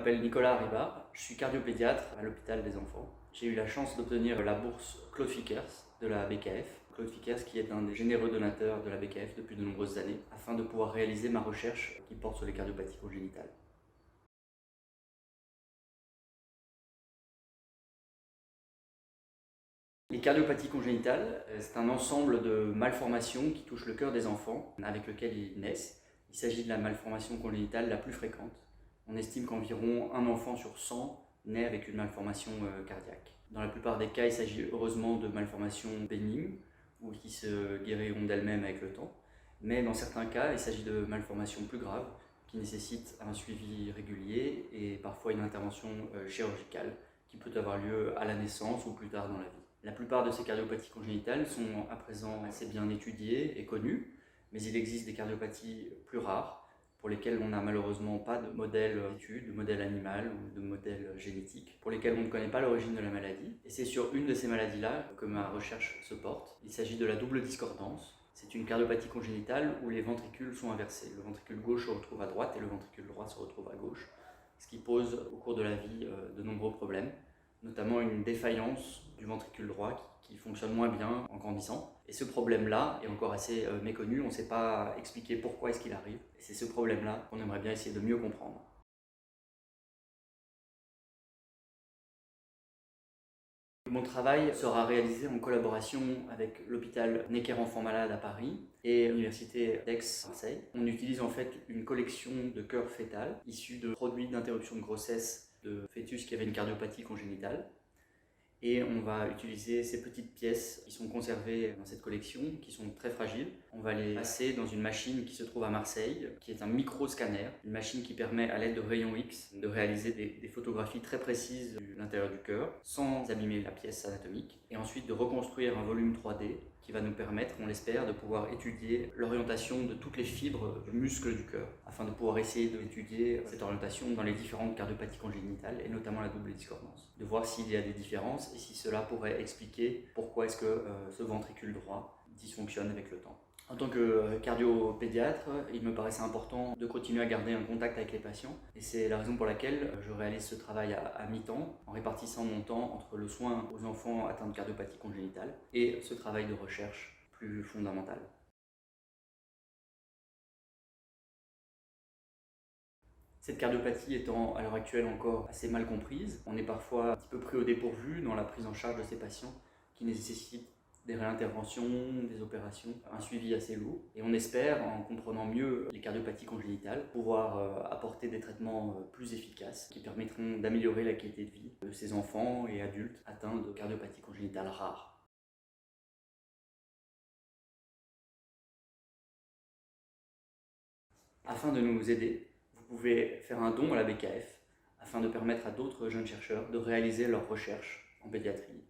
m'appelle Nicolas Ribard, je suis cardiopédiatre à l'hôpital des enfants. J'ai eu la chance d'obtenir la bourse Claude Vickers de la BKF. Claude Vickers qui est un des généreux donateurs de la BKF depuis de nombreuses années, afin de pouvoir réaliser ma recherche qui porte sur les cardiopathies congénitales. Les cardiopathies congénitales, c'est un ensemble de malformations qui touchent le cœur des enfants avec lequel ils naissent. Il s'agit de la malformation congénitale la plus fréquente. On estime qu'environ un enfant sur 100 naît avec une malformation cardiaque. Dans la plupart des cas, il s'agit heureusement de malformations bénignes ou qui se guériront d'elles-mêmes avec le temps. Mais dans certains cas, il s'agit de malformations plus graves qui nécessitent un suivi régulier et parfois une intervention chirurgicale qui peut avoir lieu à la naissance ou plus tard dans la vie. La plupart de ces cardiopathies congénitales sont à présent assez bien étudiées et connues, mais il existe des cardiopathies plus rares pour lesquelles on n'a malheureusement pas de modèle d'étude, de modèle animal ou de modèle génétique, pour lesquelles on ne connaît pas l'origine de la maladie. Et c'est sur une de ces maladies-là que ma recherche se porte. Il s'agit de la double discordance. C'est une cardiopathie congénitale où les ventricules sont inversés. Le ventricule gauche se retrouve à droite et le ventricule droit se retrouve à gauche, ce qui pose au cours de la vie de nombreux problèmes, notamment une défaillance du ventricule droit qui fonctionne moins bien en grandissant. Et ce problème-là est encore assez méconnu, on ne sait pas expliquer pourquoi est-ce qu'il arrive. Et c'est ce problème-là qu'on aimerait bien essayer de mieux comprendre. Mon travail sera réalisé en collaboration avec l'hôpital Necker Enfants Malades à Paris et l'université d'Aix-Marseille. On utilise en fait une collection de cœurs fétals issus de produits d'interruption de grossesse de fœtus qui avaient une cardiopathie congénitale. Et on va utiliser ces petites pièces qui sont conservées dans cette collection, qui sont très fragiles. On va les passer dans une machine qui se trouve à Marseille, qui est un micro-scanner, une machine qui permet à l'aide de rayons X de réaliser des photographies très précises de l'intérieur du cœur, sans abîmer la pièce anatomique, et ensuite de reconstruire un volume 3D qui va nous permettre, on l'espère, de pouvoir étudier l'orientation de toutes les fibres du muscle du cœur, afin de pouvoir essayer d'étudier cette orientation dans les différentes cardiopathies congénitales, et notamment la double discordance, de voir s'il y a des différences et si cela pourrait expliquer pourquoi est-ce que ce ventricule droit dysfonctionne avec le temps. En tant que cardiopédiatre, il me paraissait important de continuer à garder un contact avec les patients et c'est la raison pour laquelle je réalise ce travail à mi-temps en répartissant mon temps entre le soin aux enfants atteints de cardiopathie congénitale et ce travail de recherche plus fondamental. Cette cardiopathie étant à l'heure actuelle encore assez mal comprise, on est parfois un petit peu pris au dépourvu dans la prise en charge de ces patients qui nécessitent des réinterventions, des opérations, un suivi assez lourd. Et on espère, en comprenant mieux les cardiopathies congénitales, pouvoir apporter des traitements plus efficaces qui permettront d'améliorer la qualité de vie de ces enfants et adultes atteints de cardiopathies congénitales rares. Afin de nous aider, vous pouvez faire un don à la BKF afin de permettre à d'autres jeunes chercheurs de réaliser leurs recherches en pédiatrie.